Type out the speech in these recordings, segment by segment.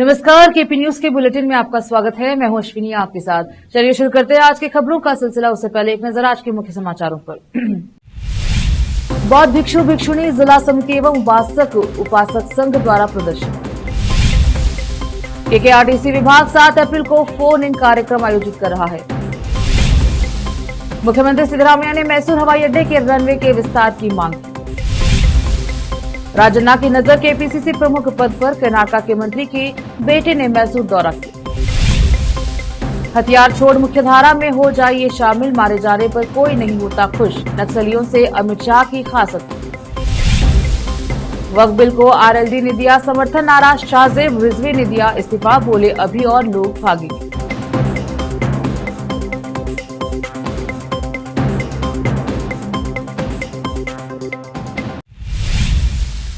नमस्कार, KP news के bulletin में आपका स्वागत है। मैं हूं अश्विनी आपके साथ। चलिए शुरू करते हैं आज की खबरों का सिलसिला। उससे पहले एक नजर आज के मुख्य समाचारों पर। बौद्ध भिक्षु भिक्षुणी जिला समिति एवं उपासक उपासक संघ द्वारा प्रदर्शन। केकेआरटीसी विभाग 7 अप्रैल को फोन इन कार्यक्रम आयोजित कर रहा है। मुख्यमंत्री सिद्धरामैया ने मैसूर हवाई अड्डे के रनवे के विस्तार की मांग की। राजन्ना की नजर केपीसीसी प्रमुख पद पर, कर्नाटक के मंत्री के बेटे ने मैसूर दौरा किया। हथियार छोड़ मुख्यधारा में हो जाइए शामिल, मारे जाने पर कोई नहीं होता खुश, नक्सलियों से अमित शाह की खास अपील। वक्फ बिल को आरएलडी ने दिया समर्थन, नाराज शाहजेब रिजवी ने दिया इस्तीफा, बोले अभी और लोग भागेंगे।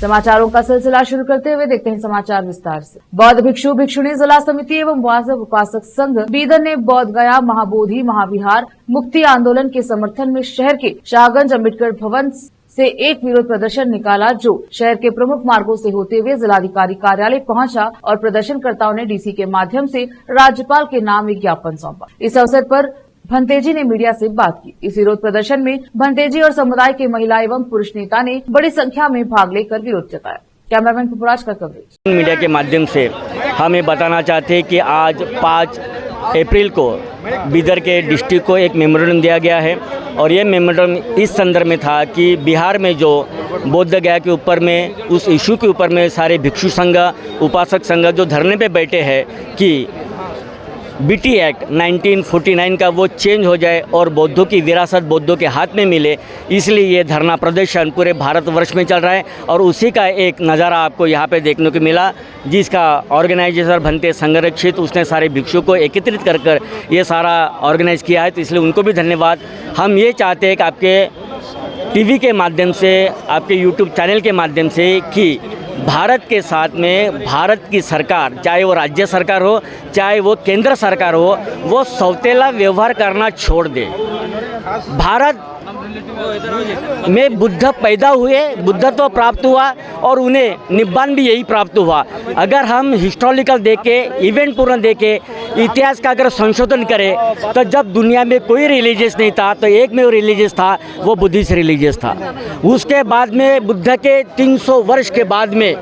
समाचारों का सिलसिला शुरू करते हुए देखते हैं समाचार विस्तार से। बौद्ध भिक्षु भिक्षुणी जिला समिति एवं उपासक संघ बीदर ने बौद्ध गया महाबोधि महाविहार मुक्ति आंदोलन के समर्थन में शहर के शाहगंज अम्बेडकर भवन से एक विरोध प्रदर्शन निकाला, जो शहर के प्रमुख मार्गों से होते हुए जिलाधिकारी कार्यालय पहुंचा और प्रदर्शनकर्ताओं ने डीसी के माध्यम से राज्यपाल के नाम एक ज्ञापन सौंपा। इस अवसर पर भंतेजी ने मीडिया से बात की। इस विरोध प्रदर्शन में भंतेजी और समुदाय के महिला एवं पुरुष नेता ने बड़ी संख्या में भाग लेकर विरोध जताया। कैमरामैन पुपराज का कवरेज। मीडिया के माध्यम से हम ये बताना चाहते हैं कि आज 5 अप्रैल को बीदर के डिस्ट्रिक्ट को एक मेमोरेंडम दिया गया है और ये मेमोरेंडम इस संदर्भ में था कि बिहार में जो बोध गया के ऊपर में उस इशू के ऊपर में सारे भिक्षु संघ उपासक संघ जो धरने पे बैठे हैं कि बीटी एक्ट 1949 का वो चेंज हो जाए और बौद्धों की विरासत बौद्धों के हाथ में मिले, इसलिए ये धरना प्रदर्शन पूरे भारतवर्ष में चल रहा है। और उसी का एक नज़ारा आपको यहाँ पे देखने को मिला, जिसका ऑर्गेनाइजेशन भंते संरक्षित उसने सारे भिक्षुओं को एकत्रित कर ये सारा ऑर्गेनाइज किया है, तो इसलिए उनको भी धन्यवाद। हम ये चाहते हैं कि आपके टीवी के माध्यम से, आपके यूट्यूब चैनल के माध्यम से कि भारत के साथ में भारत की सरकार, चाहे वो राज्य सरकार हो चाहे वो केंद्र सरकार हो, वो सौतेला व्यवहार करना छोड़ दे। भारत में बुद्ध पैदा हुए, बुद्धत्व प्राप्त हुआ और उन्हें निब्बान भी यही प्राप्त हुआ। अगर हम हिस्टोरिकल देखे, इवेंट पूर्ण देखे, इतिहास का अगर संशोधन करें तो जब दुनिया में कोई रिलीजियस नहीं था तो एक में वो रिलीजियस था, वो बुद्धिस्ट रिलीजियस था। उसके बाद में बुद्ध के 300 वर्ष के बाद में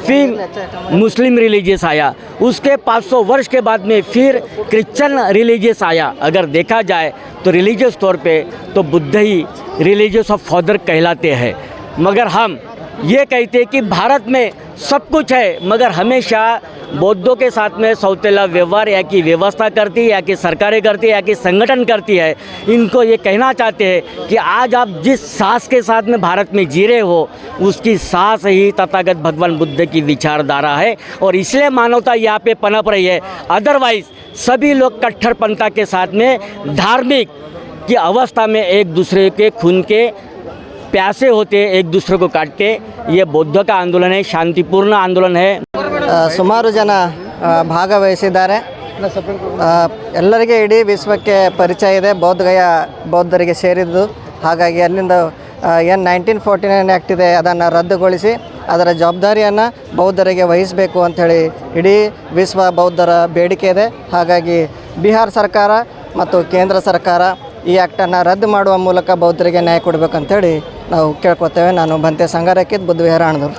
फिर मुस्लिम रिलीजियस आया, उसके 500 वर्ष के बाद में फिर क्रिश्चियन रिलीजियस आया। अगर देखा जाए तो रिलीजियस तौर पे तो बुद्ध ही रिलीजियस ऑफ फादर कहलाते हैं। मगर हम ये कहते हैं कि भारत में सब कुछ है, मगर हमेशा बौद्धों के साथ में सौतेला व्यवहार या कि व्यवस्था करती है, या कि सरकारें करती है, या कि संगठन करती है। इनको ये कहना चाहते हैं कि आज आप जिस सास के साथ में भारत में जी रहे हो, उसकी सास ही तथागत भगवान बुद्ध की विचारधारा है और इसलिए मानवता यहाँ पे पनप रही है। अदरवाइज सभी लोग कट्टरपंथा के साथ में धार्मिक की अवस्था में एक दूसरे के खून के प्यासे होते, एक दूसरे को काटते। ये बौद्ध का आंदोलन है, शांतिपूर्ण आंदोलन है। ಸುಮಾರು ಜನ ಭಾಗವಹಿಸಿದ್ದಾರೆ। ಎಲ್ಲರಿಗೆ ಇಡೀ ವಿಶ್ವಕ್ಕೆ ಪರಿಚಯ ಇದೆ ಬೌದ್ಧಗಯ ಬೌದ್ಧರಿಗೆ ಸೇರಿದ್ದು। ಹಾಗಾಗಿ ಅಲ್ಲಿಂದ ಏನು 1949 ಆ್ಯಕ್ಟ್ ಇದೆ ಅದನ್ನು ರದ್ದುಗೊಳಿಸಿ ಅದರ ಜವಾಬ್ದಾರಿಯನ್ನು ಬೌದ್ಧರಿಗೆ ವಹಿಸಬೇಕು ಅಂಥೇಳಿ ಇಡೀ ವಿಶ್ವ ಬೌದ್ಧರ ಬೇಡಿಕೆ ಇದೆ। ಹಾಗಾಗಿ ಬಿಹಾರ ಸರ್ಕಾರ ಮತ್ತು ಕೇಂದ್ರ ಸರ್ಕಾರ ಈ ಆ್ಯಕ್ಟನ್ನು ರದ್ದು ಮಾಡುವ ಮೂಲಕ ಬೌದ್ಧರಿಗೆ ನ್ಯಾಯ ಕೊಡಬೇಕಂತೇಳಿ ನಾವು ಕೇಳ್ಕೊತೇವೆ। ನಾನು ಭಂತೆ ಸಂಘರಕ್ಕಿದ್ದು बुद्ध विहार आणंदूर।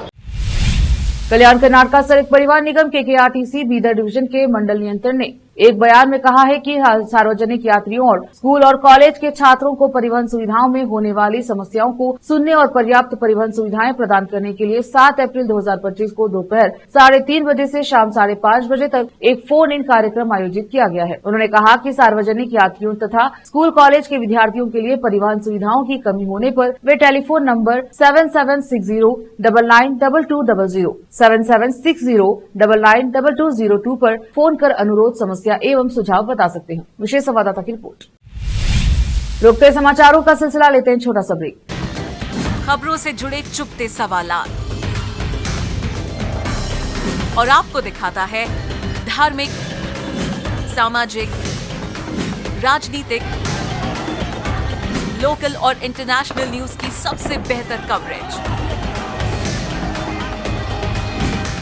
कल्याण कर्नाटक सड़क परिवहन निगम केकेआरटीसी बीदर डिवीजन के मंडल नियंत्रण ने एक बयान में कहा है कि सार्वजनिक यात्रियों और स्कूल और कॉलेज के छात्रों को परिवहन सुविधाओं में होने वाली समस्याओं को सुनने और पर्याप्त परिवहन सुविधाएं प्रदान करने के लिए 7 अप्रैल 2025 को दोपहर 3:30 बजे से शाम 5:30 बजे तक एक फोन इन कार्यक्रम आयोजित किया गया है। उन्होंने कहा कि सार्वजनिक यात्रियों तथा स्कूल कॉलेज के विद्यार्थियों के लिए परिवहन सुविधाओं की कमी होने पर वे टेलीफोन नंबर 7760992200 7760992202 पर फोन कर अनुरोध, समस्या एवं सुझाव बता सकते हैं। विशेष संवाददाता की रिपोर्ट। रुकते समाचारों का सिलसिला लेते हैं छोटा सा ब्रेक। खबरों से जुड़े चुपते सवालात और आपको दिखाता है धार्मिक, सामाजिक, राजनीतिक, लोकल और इंटरनेशनल न्यूज की सबसे बेहतर कवरेज,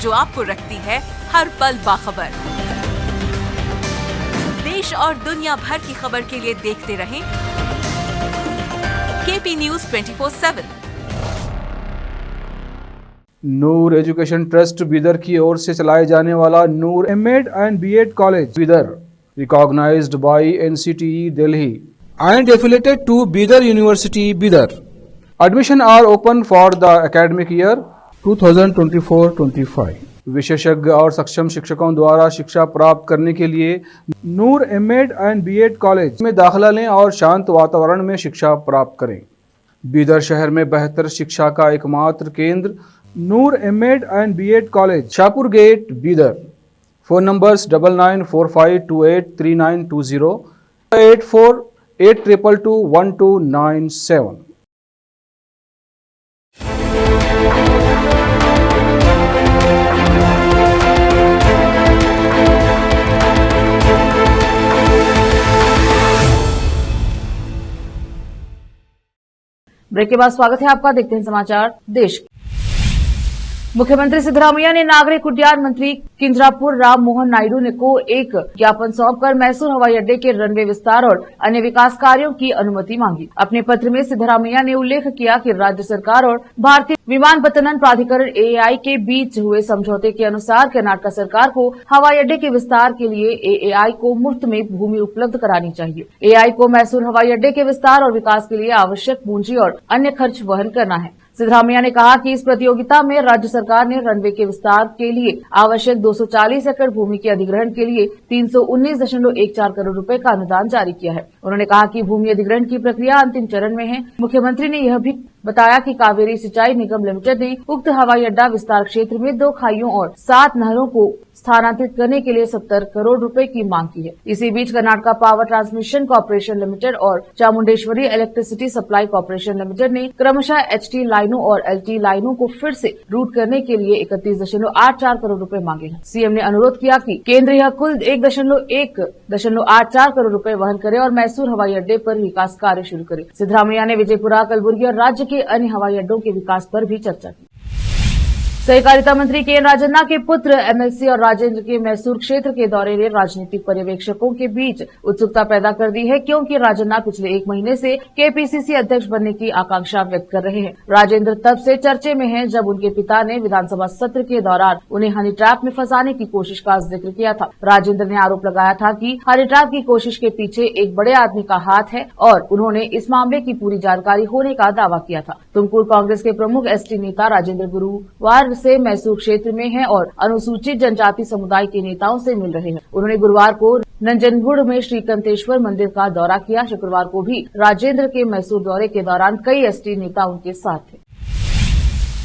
जो आपको रखती है हर पल बाखबर। देश और दुनिया भर की खबर के लिए देखते रहें KP news 24/7। Noor education trust Bidar की ओर से चलाए जाने वाला Noor MEd and BEd college Bidar, recognised by NCTE Delhi and affiliated to Bidar University, Bidar, admission are open for the academic year 2024-25. विशेषज्ञ और सक्षम शिक्षकों द्वारा शिक्षा प्राप्त करने के लिए नूर एमएड एंड बीएड कॉलेज में दाखिला लें और शांत वातावरण में शिक्षा प्राप्त करें। बीदर शहर में बेहतर शिक्षा का एकमात्र केंद्र Noor MEd and BEd college, Shahpur gate, Bidar. Phone numbers 9945283920, 8482221297। Break के बाद स्वागत है आपका। देखते हैं समाचार देश के। मुख्यमंत्री सिद्धरामैया ने नागरिक उड्डयन मंत्री किंजरापुर राम मोहन नायडू ने को एक ज्ञापन सौंपकर मैसूर हवाई अड्डे के रनवे विस्तार और अन्य विकास कार्यों की अनुमति मांगी। अपने पत्र में सिद्धरामैया ने उल्लेख किया कि राज्य सरकार और भारतीय विमानपत्तनन प्राधिकरण एएआई के बीच हुए समझौते के अनुसार कर्नाटक सरकार को हवाई अड्डे के विस्तार के लिए एएआई को मुफ्त में भूमि उपलब्ध करानी चाहिए। एएआई को मैसूर हवाई अड्डे के विस्तार और विकास के लिए आवश्यक पूंजी और अन्य खर्च वहन करना है। सिद्धरामैया ने कहा कि इस प्रतियोगिता में राज्य सरकार ने रनवे के विस्तार के लिए आवश्यक 240 एकड़ भूमि के अधिग्रहण के लिए 319.14 करोड़ रुपए का अनुदान जारी किया है। उन्होंने कहा कि भूमि अधिग्रहण की प्रक्रिया अंतिम चरण में है। मुख्यमंत्री ने यह भी बताया कि कावेरी सिंचाई निगम लिमिटेड ने उक्त हवाई अड्डा विस्तार क्षेत्र में 2 खाइयों और 7 नहरों को स्थानांतरित करने के लिए 70 करोड़ रुपए की मांग की है। इसी बीच Karnataka power transmission corporation limited और Chamundeshwari electricity supply corporation limited ने क्रमशः एचटी लाइनों और एलटी लाइनों को फिर से रूट करने के लिए 31.84 करोड़ रुपए मांगे हैं। सीएम ने अनुरोध किया कि केंद्र यह कुल 1.84 करोड़ रुपए वहन करे और मैसूर हवाई अड्डे पर विकास कार्य शुरू करे। सिद्धरामैया ने विजयपुरा, कलबुर्गी और राज्य के अन्य हवाई अड्डों के विकास पर भी चर्चा की। सहकारिता मंत्री के राजन्ना के पुत्र एमएलसी और राजेंद्र के मैसूर क्षेत्र के दौरे ने राजनीतिक पर्यवेक्षकों के बीच उत्सुकता पैदा कर दी है, क्योंकि राजन्ना पिछले 1 महीने से केपीसीसी अध्यक्ष बनने की आकांक्षा व्यक्त कर रहे हैं। राजेंद्र तब से चर्चे में हैं जब उनके पिता ने विधानसभा सत्र के दौरान उन्हें हनी ट्रैप में फंसाने की कोशिश का जिक्र किया था। राजेंद्र ने आरोप लगाया था कि हनी ट्रैप की कोशिश के पीछे एक बड़े आदमी का हाथ है और उन्होंने इस मामले की पूरी जानकारी होने का दावा किया था। तुमकुर कांग्रेस के प्रमुख एसटी नेता राजेंद्र गुरुवार से मैसूर क्षेत्र में हैं और अनुसूचित जनजाति समुदाय के नेताओं से मिल रहे हैं। उन्होंने गुरुवार को नंजनगुड़ में श्रीकंतेश्वर मंदिर का दौरा किया। शुक्रवार को भी राजेंद्र के मैसूर दौरे के दौरान कई एसटी नेता उनके साथ थे।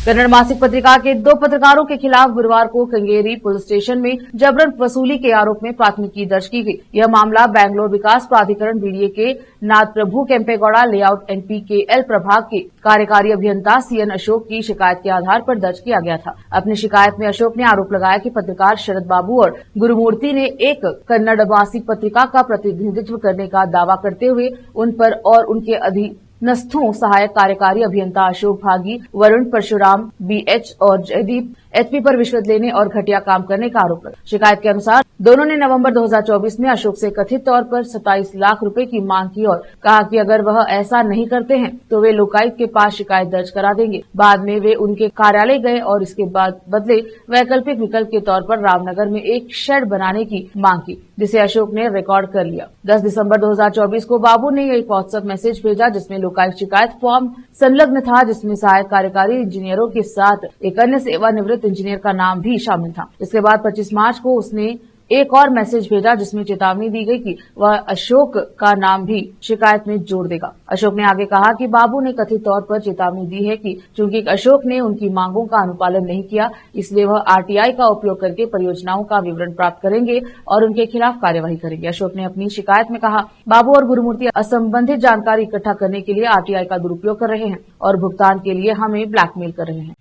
कन्नड़ मासिक पत्रिका के 2 पत्रकारों के खिलाफ गुरुवार को कंगेरी पुलिस स्टेशन में जबरन वसूली के आरोप में प्राथमिकी दर्ज की गई। यह मामला बैंगलोर विकास प्राधिकरण बीडीए के नाथ प्रभु केम्पेगौड़ा लेआउट एनपीकेएल प्रभाग के कार्यकारी अभियंता सीएन अशोक की शिकायत के आधार पर दर्ज किया गया था। अपनी शिकायत में अशोक ने आरोप लगाया कि पत्रकार शरद बाबू और गुरुमूर्ति ने एक कन्नड़ मासिक पत्रिका का प्रतिनिधित्व करने का दावा करते हुए उन पर और उनके नस्थों सहायक कार्यकारी अभियंता अशोक भागी, वरुण परशुराम, बीएच और जयदीप एचपी पर रिश्वत लेने और घटिया काम करने का आरोप लगा। शिकायत के अनुसार दोनों ने नवंबर 2024 में अशोक से कथित तौर पर 27 लाख रुपए की मांग की और कहा कि अगर वह ऐसा नहीं करते हैं तो वे लोकायुक्त के पास शिकायत दर्ज करा देंगे। बाद में वे उनके कार्यालय गए और इसके बाद बदले वैकल्पिक विकल्प के तौर पर रामनगर में एक शेड बनाने की मांग की, जिसे अशोक ने रिकॉर्ड कर लिया। 10 दिसंबर 2024 को बाबू ने एक व्हाट्सएप मैसेज भेजा जिसमें लोकायुक्त शिकायत फॉर्म संलग्न था, जिसमें सहायक कार्यकारी इंजीनियरों के साथ एक अन्य सेवानिवृत्त इंजीनियर का नाम भी शामिल था। इसके बाद 25 मार्च को उसने एक और मैसेज भेजा जिसमें चेतावनी दी गई कि वह अशोक का नाम भी शिकायत में जोड़ देगा। अशोक ने आगे कहा कि बाबू ने कथित तौर पर चेतावनी दी है कि चूंकि अशोक ने उनकी मांगों का अनुपालन नहीं किया, इसलिए वह आरटीआई का उपयोग करके परियोजनाओं का विवरण प्राप्त करेंगे और उनके खिलाफ कार्यवाही करेंगे। अशोक ने अपनी शिकायत में कहा, बाबू और गुरुमूर्ति असंबंधित जानकारी इकट्ठा करने के लिए आरटीआई का दुरुपयोग कर रहे हैं और भुगतान के लिए हमें ब्लैकमेल कर रहे हैं।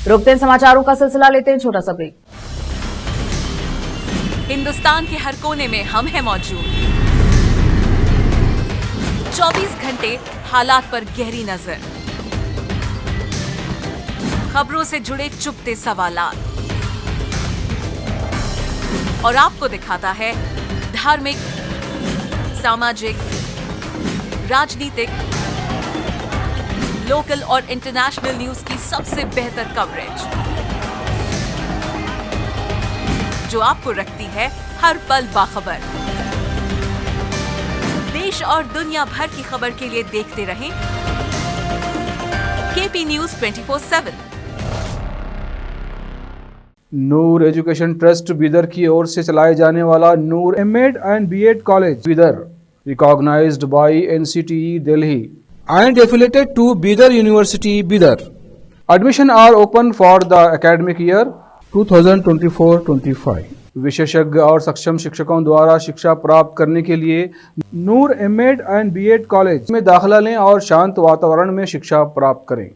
रोकते हैं समाचारों का सिलसिला, लेते हैं छोटा सा ब्रेक। हिंदुस्तान के हर कोने में हम हैं मौजूद। 24 घंटे हालात पर गहरी नजर, खबरों से जुड़े चुपते सवालात, और आपको दिखाता है धार्मिक, सामाजिक, राजनीतिक, लोकल और इंटरनेशनल न्यूज की सबसे बेहतर कवरेज, जो आपको रखती है हर पल बाखबर। देश और दुनिया भर की खबर के लिए देखते रहें KP news 24/7। Noor education trust Bidar की ओर से चलाए जाने वाला Noor MEd and BEd college Bidar, recognised by NCTE Delhi and affiliated to Bidar University, Bidar, admission are open for the academic year 2024-25. विशेषज्ञ और सक्षम शिक्षकों द्वारा शिक्षा प्राप्त करने के लिए नूर एमएड एंड बीएड कॉलेज में दाखिला लें और शांत वातावरण में शिक्षा प्राप्त करें।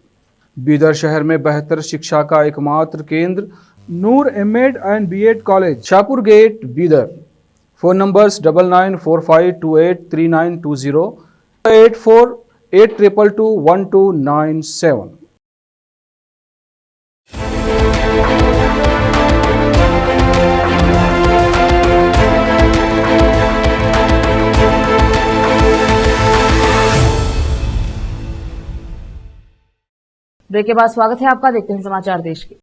बीदर शहर में बेहतर शिक्षा का एकमात्र केंद्र Noor MEd and BEd college, Shahpur gate, Bidar. Phone numbers 9945283920, 8482221297। Break के बाद स्वागत है आपका। देखते हैं समाचार देश के।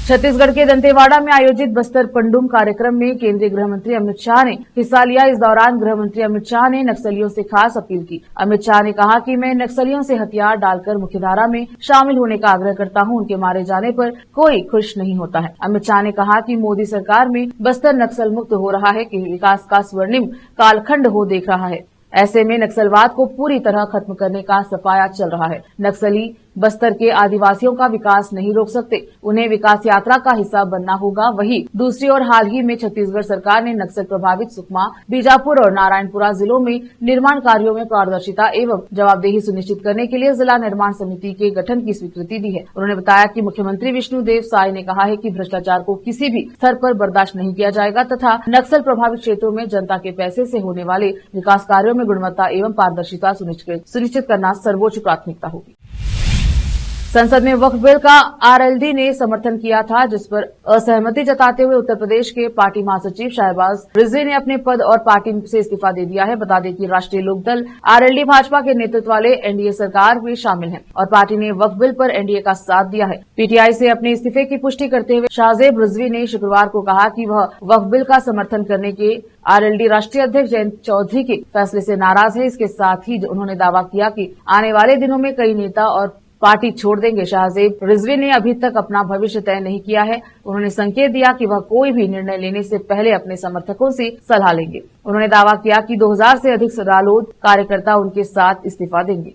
छत्तीसगढ़ के दंतेवाड़ा में आयोजित बस्तर पंडुम कार्यक्रम में केंद्रीय गृह मंत्री अमित शाह ने हिस्सा लिया। इस दौरान गृह मंत्री अमित शाह ने नक्सलियों से खास अपील की। अमित शाह ने कहा कि मैं नक्सलियों से हथियार डालकर मुख्यधारा में शामिल होने का आग्रह करता हूं। उनके मारे जाने पर कोई खुश नहीं होता है। अमित शाह ने कहा कि मोदी सरकार में बस्तर नक्सल मुक्त हो रहा है, कि विकास का स्वर्णिम कालखंड हो देख रहा है। ऐसे में नक्सलवाद को पूरी तरह खत्म करने का सफाया चल रहा है। नक्सली बस्तर के आदिवासियों का विकास नहीं रोक सकते, उन्हें विकास यात्रा का हिस्सा बनना होगा। वहीं दूसरी ओर हाल ही में छत्तीसगढ़ सरकार ने नक्सल प्रभावित सुकमा, बीजापुर और नारायणपुरा जिलों में निर्माण कार्यों में पारदर्शिता एवं जवाबदेही सुनिश्चित करने के लिए जिला निर्माण समिति के गठन की स्वीकृति दी है। उन्होंने बताया कि मुख्यमंत्री विष्णुदेव साय ने कहा है कि भ्रष्टाचार को किसी भी स्तर पर बर्दाश्त नहीं किया जाएगा तथा नक्सल प्रभावित क्षेत्रों में जनता के पैसे से होने वाले विकास कार्यों में गुणवत्ता एवं पारदर्शिता सुनिश्चित करना सर्वोच्च प्राथमिकता होगी। संसद में वक्फ बिल का आरएलडी ने समर्थन किया था, जिस पर असहमति जताते हुए उत्तर प्रदेश के पार्टी महासचिव शाहबाज रिजवी ने अपने पद और पार्टी से इस्तीफा दे दिया है। बता दें कि राष्ट्रीय लोकदल आरएलडी भाजपा के नेतृत्व वाले एनडीए सरकार में शामिल है और पार्टी ने वक्फ बिल पर एनडीए का साथ दिया है। पीटीआई से अपने इस्तीफे की पुष्टि करते हुए शाहजेब रिजवी ने शुक्रवार को कहा कि वह वक्फ बिल का समर्थन करने के आरएलडी राष्ट्रीय अध्यक्ष जयंत चौधरी के फैसले से नाराज है। इसके साथ ही उन्होंने दावा किया कि आने वाले दिनों में कई नेता और पार्टी छोड़ देंगे। शाहजेब रिजवी ने अभी तक अपना भविष्य तय नहीं किया है। उन्होंने संकेत दिया कि वह कोई भी निर्णय लेने से पहले अपने समर्थकों से सलाह लेंगे। उन्होंने दावा किया कि 2000 से अधिक रालोद कार्यकर्ता उनके साथ इस्तीफा देंगे।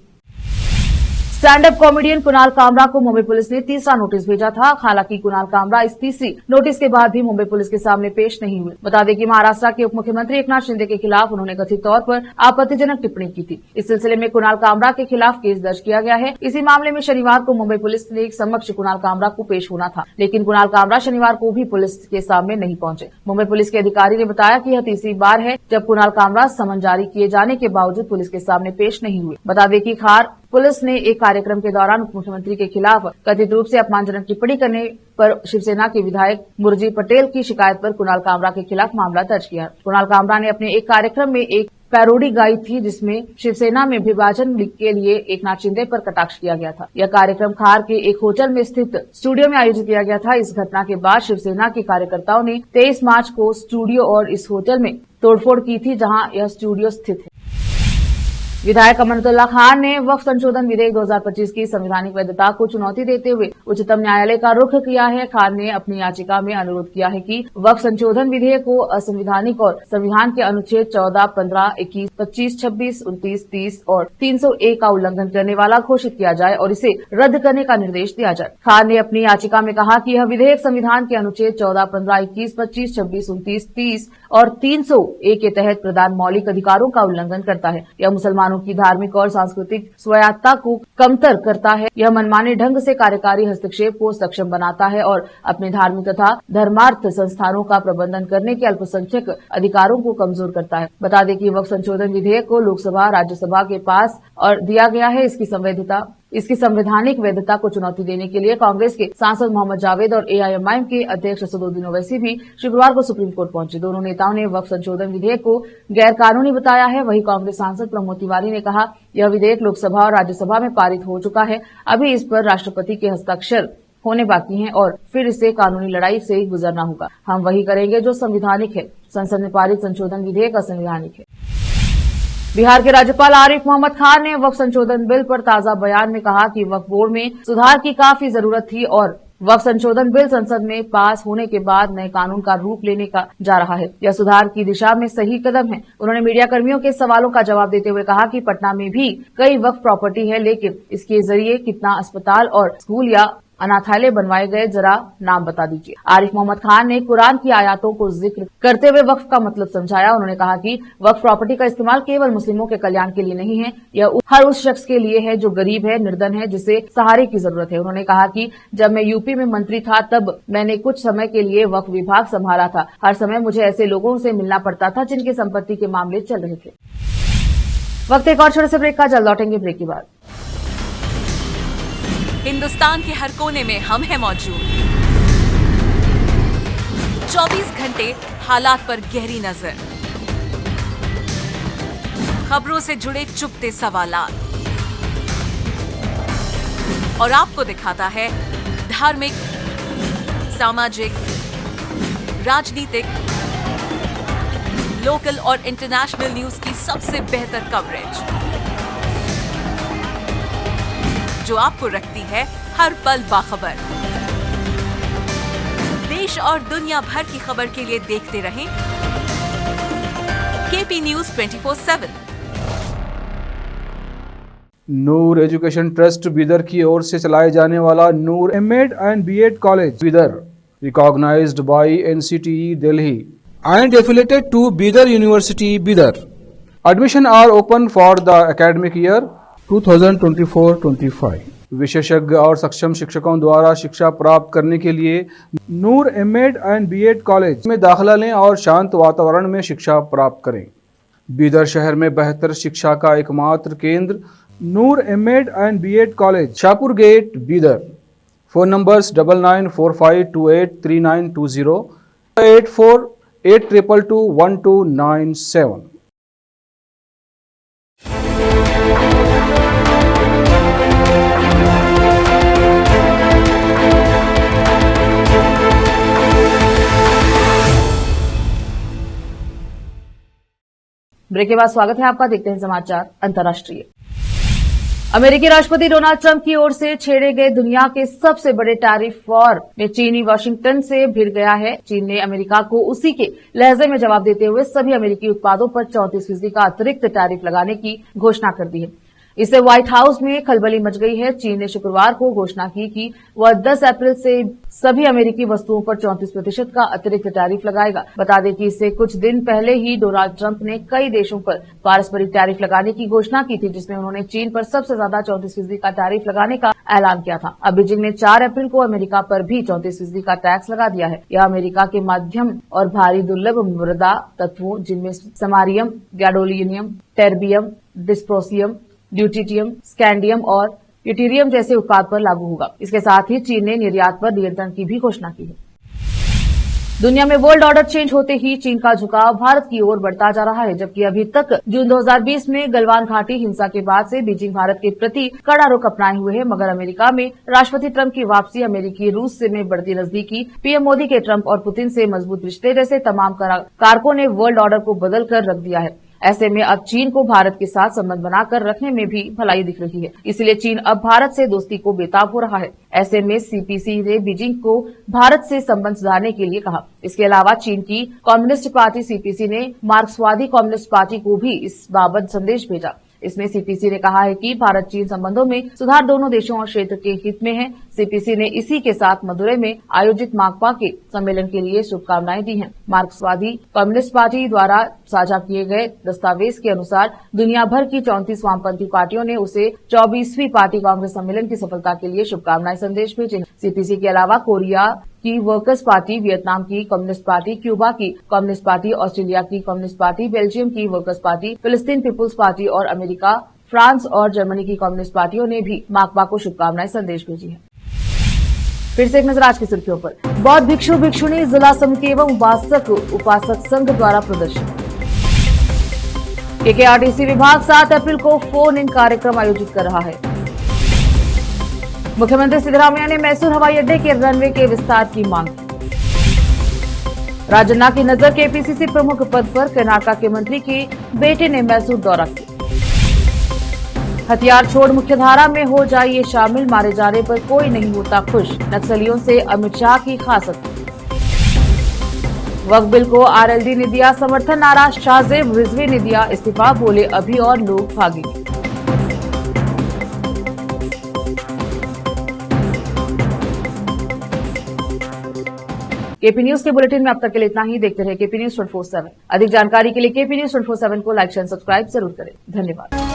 Stand up comedian Kunal Kamra को मुंबई पुलिस ने तीसरा नोटिस भेजा था। हालांकि कुणाल कामरा इस तीसरी नोटिस के बाद भी मुंबई पुलिस के सामने पेश नहीं हुए। बता दें कि महाराष्ट्र के उप मुख्यमंत्री एकनाथ शिंदे के खिलाफ उन्होंने कथित तौर पर आपत्तिजनक टिप्पणी की थी। इस सिलसिले में कुणाल कामरा के खिलाफ केस दर्ज किया गया है। इसी मामले में शनिवार को मुंबई पुलिस ने समक्ष कुणाल कामरा को पेश होना था, लेकिन कुणाल कामरा शनिवार को भी पुलिस के सामने नहीं पहुंचे। मुंबई पुलिस के अधिकारी ने बताया कि यह तीसरी बार है जब कुणाल कामरा समन जारी किए जाने के बावजूद पुलिस के सामने पेश नहीं हुए। बता दें कि खार पुलिस ने एक कार्यक्रम के दौरान उप मुख्यमंत्री के खिलाफ कथित रूप से अपमानजनक टिप्पणी करने पर शिवसेना के विधायक मुरजी पटेल की शिकायत पर कुणाल कामरा के खिलाफ मामला दर्ज किया। कुणाल कामरा ने अपने एक कार्यक्रम में एक पैरोडी गाई थी, जिसमें शिवसेना में विभाजन के लिए एकनाथ शिंदे पर कटाक्ष किया गया था। यह कार्यक्रम खार के एक होटल में स्थित स्टूडियो में आयोजित किया गया था। इस घटना के बाद शिवसेना के कार्यकर्ताओं ने 23 मार्च को स्टूडियो और इस होटल में तोड़फोड़ की थी, जहां यह स्टूडियो स्थित है। विधायक अमनतुल्ला खान ने वक्फ संशोधन विधेयक 2025 की संवैधानिक वैधता को चुनौती देते हुए उच्चतम न्यायालय का रुख किया है। खान ने अपनी याचिका में अनुरोध किया है कि वक्फ संशोधन विधेयक को असंवैधानिक और संविधान के अनुच्छेद 14, 15, 21, 25, 26, 29, 30 और 301 का उल्लंघन करने वाला घोषित किया जाए और इसे रद्द करने का निर्देश दिया जाए। खान ने अपनी याचिका में कहा कि यह विधेयक संविधान के अनुच्छेद 14, 15, 21, 25, 26, 29, 30 और 301 के तहत प्रदान मौलिक अधिकारों का उल्लंघन करता है। यह मुसलमानों की धार्मिक और सांस्कृतिक स्वायत्तता को कमतर करता है। यह मनमाने ढंग से कार्यकारी हस्तक्षेप को सक्षम बनाता है और अपने धार्मिक तथा धर्मार्थ संस्थानों का प्रबंधन करने के अल्पसंख्यक अधिकारों को कमजोर करता है। बता दें कि वक्फ संशोधन विधेयक को लोकसभा, राज्यसभा के पास और दिया गया है। इसकी संवैधता इसकी संवैधानिक वैधता को चुनौती देने के लिए कांग्रेस के सांसद मोहम्मद जावेद और एआईएमआईएम के अध्यक्ष असदुद्दीन ओवैसी भी शुक्रवार को सुप्रीम कोर्ट पहुंचे। दोनों नेताओं ने वक्फ संशोधन विधेयक को गैर कानूनी बताया है। वहीं कांग्रेस सांसद प्रमोद तिवारी ने कहा, यह विधेयक लोकसभा और राज्यसभा में पारित हो चुका है, अभी इस पर राष्ट्रपति के हस्ताक्षर होने बाकी हैं और फिर इसे कानूनी लड़ाई से गुजरना होगा। हम वही करेंगे जो संवैधानिक है। संसद में पारित संशोधन विधेयक असंवैधानिक है। बिहार के राज्यपाल आरिफ मोहम्मद खान ने वक्फ संशोधन बिल पर ताजा बयान में कहा कि वक्फ बोर्ड में सुधार की काफी जरूरत थी और वक्फ संशोधन बिल संसद में पास होने के बाद नए कानून का रूप लेने का जा रहा है। यह सुधार की दिशा में सही कदम है। उन्होंने मीडिया कर्मियों के सवालों का जवाब देते हुए कहा कि पटना में भी कई वक्फ प्रॉपर्टी है, लेकिन इसके जरिए कितना अस्पताल और स्कूल या अनाथालय बनवाए गए, जरा नाम बता दीजिए। आरिफ मोहम्मद खान ने कुरान की आयतों को जिक्र करते हुए वक्फ का मतलब समझाया। उन्होंने कहा कि वक्फ प्रॉपर्टी का इस्तेमाल केवल मुस्लिमों के कल्याण के लिए नहीं है, यह हर उस शख्स के लिए है जो गरीब है, निर्धन है, जिसे सहारे की जरूरत है। उन्होंने कहा कि जब मैं यूपी में मंत्री था तब मैंने कुछ समय के लिए वक्फ विभाग संभाला था। हर समय मुझे ऐसे लोगों से मिलना पड़ता था जिनकी संपत्ति के मामले चल रहे थे। वक्त एक और छोटे से ब्रेक का, जल्द लौटेंगे ब्रेक के बाद। हिंदुस्तान के हर कोने में हम हैं मौजूद। 24 घंटे हालात पर गहरी नजर, खबरों से जुड़े चुपते सवालात और आपको दिखाता है धार्मिक, सामाजिक, राजनीतिक, लोकल और इंटरनेशनल न्यूज की सबसे बेहतर कवरेज जो आपको रखती है हर पल बाखबर। देश और दुनिया भर की खबर के लिए देखते रहें KP news 24/7। Noor education trust Bidar की ओर से चलाए जाने वाला Noor MEd and BEd college Bidar, recognised by NCTE Delhi and affiliated to Bidar University, Bidar. Admission are open for the academic year 2024-25. विशेषज्ञ और सक्षम शिक्षकों द्वारा शिक्षा प्राप्त करने के लिए नूर एमएड एंड बीएड कॉलेज में दाखिला लें और शांत वातावरण में शिक्षा प्राप्त करें। बीदर शहर में बेहतर शिक्षा का एकमात्र केंद्र Noor MEd and BEd college, Shahpur gate, Bidar. Phone numbers 9945283920, 8482221297। Break के बाद स्वागत है आपका। देखते हैं समाचार अंतर्राष्ट्रीय। अमेरिकी राष्ट्रपति डोनाल्ड ट्रंप की ओर से छेड़े गए दुनिया के सबसे बड़े टैरिफ वॉर में चीनी वाशिंगटन से भिड़ गया है। चीन ने अमेरिका को उसी के लहजे में जवाब देते हुए सभी अमेरिकी उत्पादों पर 34% का अतिरिक्त टैरिफ लगाने की घोषणा कर दी है। इससे व्हाइट हाउस में खलबली मच गई है। चीन ने शुक्रवार को घोषणा की कि वह 10 अप्रैल से सभी अमेरिकी वस्तुओं पर 34% का अतिरिक्त टैरिफ लगाएगा। बता दें कि इससे कुछ दिन पहले ही डोनाल्ड ट्रंप ने कई देशों पर पारस्परिक टैरिफ लगाने की घोषणा की थी, जिसमें उन्होंने चीन पर सबसे ज्यादा 34% का टैरिफ लगाने का ऐलान किया था। अब बीजिंग ने 4 अप्रैल को अमेरिका पर भी 34% का टैक्स लगा दिया है। यह अमेरिका के मध्यम और भारी दुर्लभ मृदा तत्वों, जिनमें samarium, gadolinium, terbium, dysprosium, deuterium, scandium और यूटेरियम जैसे उत्पाद पर लागू होगा। इसके साथ ही चीन ने निर्यात पर नियंत्रण की भी घोषणा की है। दुनिया में वर्ल्ड ऑर्डर चेंज होते ही चीन का झुकाव भारत की ओर बढ़ता जा रहा है, जबकि अभी तक जून 2020 में गलवान घाटी हिंसा के बाद से बीजिंग भारत के प्रति कड़ा रुख अपनाए हुए है। मगर अमेरिका में राष्ट्रपति ट्रंप की वापसी, अमेरिकी रूस से में बढ़ती नजदीकी, पीएम मोदी के ट्रंप और पुतिन से मजबूत रिश्ते जैसे तमाम कारकों ने वर्ल्ड ऑर्डर को बदल कर रख दिया है। ऐसे में अब चीन को भारत के साथ संबंध बनाकर रखने में भी भलाई दिख रही है। इसलिए चीन अब भारत से दोस्ती को बेताब हो रहा है। ऐसे में सीपीसी ने बीजिंग को भारत से संबंध सुधारने के लिए कहा। इसके अलावा चीन की कम्युनिस्ट पार्टी सीपीसी ने मार्क्सवादी कम्युनिस्ट पार्टी को भी इस बाबत संदेश भेजा। इसमें सीपीसी ने कहा है कि भारत चीन संबंधों में सुधार दोनों देशों और क्षेत्र के हित में है। सीपीसी ने इसी के साथ मदुरै में आयोजित माकपा के सम्मेलन के लिए शुभकामनाएं दी हैं। मार्क्सवादी कम्युनिस्ट पार्टी द्वारा साझा किए गए दस्तावेज के अनुसार दुनिया भर की 34 वामपंथी पार्टियों ने उसे 24वीं पार्टी कांग्रेस सम्मेलन की सफलता के लिए शुभकामनाएं संदेश भेजे। सीपीसी के अलावा कोरिया की वर्कर्स पार्टी, वियतनाम की कम्युनिस्ट पार्टी, क्यूबा की कम्युनिस्ट पार्टी, ऑस्ट्रेलिया की कम्युनिस्ट पार्टी, बेल्जियम की वर्कर्स पार्टी, फिलिस्तीन पीपुल्स पार्टी और अमेरिका फ्रांस और जर्मनी की कम्युनिस्ट पार्टियों ने भी माकपा को शुभकामनाएं संदेश भेजी है। फिर से एक नजर आज की सुर्खियों पर। बौद्ध भिक्षु भिक्षुणी जिला समिति एवं उपासक उपासक संघ द्वारा प्रदर्शन। केकेआरटीसी विभाग 7 अप्रैल को फोन इन कार्यक्रम आयोजित कर रहा है। मुख्यमंत्री सिद्धरामैया ने मैसूर हवाई अड्डे के रनवे के विस्तार की मांग की। राजन्ना की नजर केपीसीसी प्रमुख पद पर, कर्नाटक के मंत्री के बेटे ने मैसूर दौरा किया। हथियार छोड़ मुख्यधारा में हो जाइए शामिल, मारे जाने पर कोई नहीं होता खुश, नक्सलियों से अमित शाह की खास अपील। वक्फ बिल को आरएलडी ने दिया समर्थन, नाराज शाहजेब रिजवी ने दिया इस्तीफा, बोले अभी और लोग भागेंगे। केपी न्यूज के बुलेटिन में अब तक के लिए इतना ही। देखते रहे केपी न्यूज 24/7। अधिक जानकारी के लिए केपी न्यूज 24/7 को लाइक शेयर सब्सक्राइब जरूर करें। धन्यवाद।